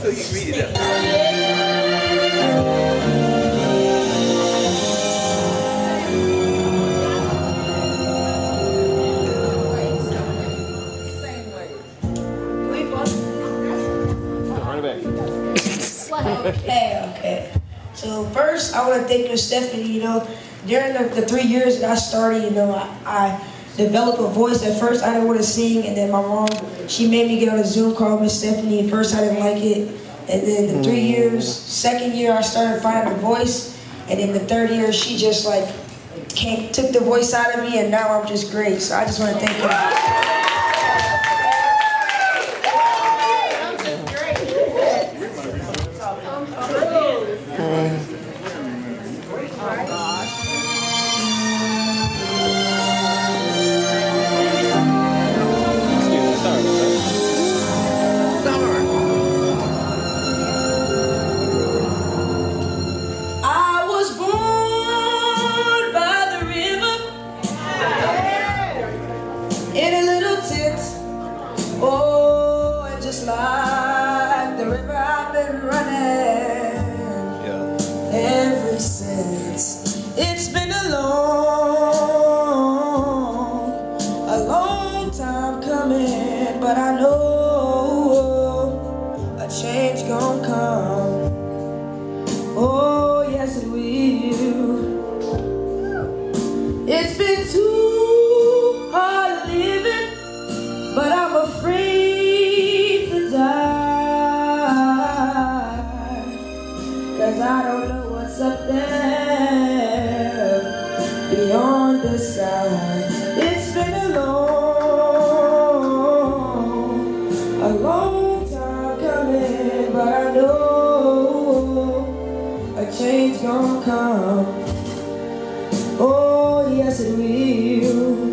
So you read it up. Okay. So first, I want to thank Miss Stephanie. You know, during the 3 years that I started, you know, I developed a voice. At first, I didn't want to sing, and then my mom, she made me get on a Zoom call with Miss Stephanie. At first, I didn't like it, and then the 3 years, second year, I started finding a voice, and then the third year, she just like took the voice out of me, and now I'm just great. So I just want to thank her. In a little tent, oh, and just like the river I've been running ever since. It's been a long time coming, but I know a change gonna come. Oh, yes it will. It's been too hard living, but I'm afraid to die, 'cause I don't know what's up there beyond the side. It's been a long time coming, but I know a change gonna come. Oh, yes it will.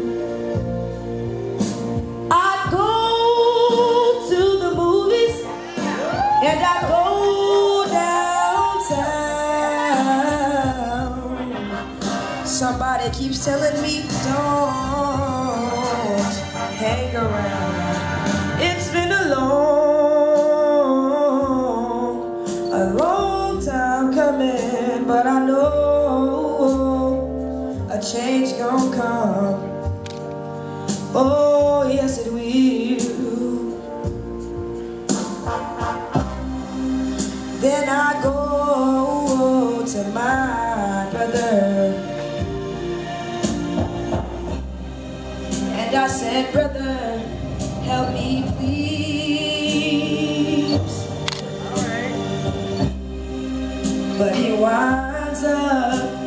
I go to the movies and I go downtown. Somebody keeps telling me don't hang around. It's been a long time coming, but I know a change gonna come. Oh, yes it will. Then I go to my brother and I said, brother, help me please. Alright. But he winds up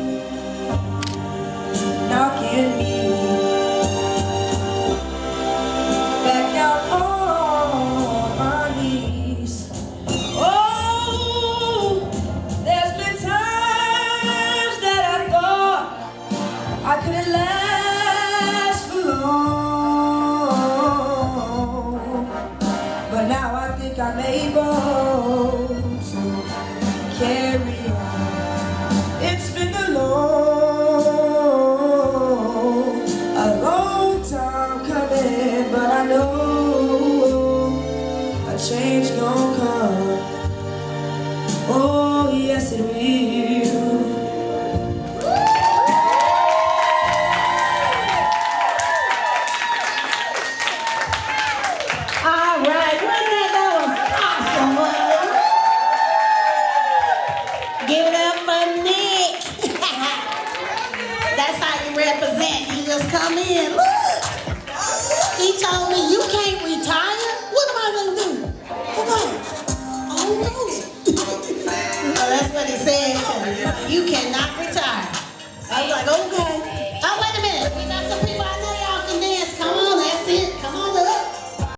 knocking me back out on my knees. Oh, there's been times that I thought I couldn't last for long, but now I think I'm able to carry on. It's been a long time coming, but I know a change gonna come. Oh, yes it will. All right, wasn't that was awesome, wasn't it? Give it up for Nick. That's how you represent. You just come in. Look, he told me you can't retire. What am I gonna do? Come on. Oh no. So that's what he said. You cannot retire. I was like, okay.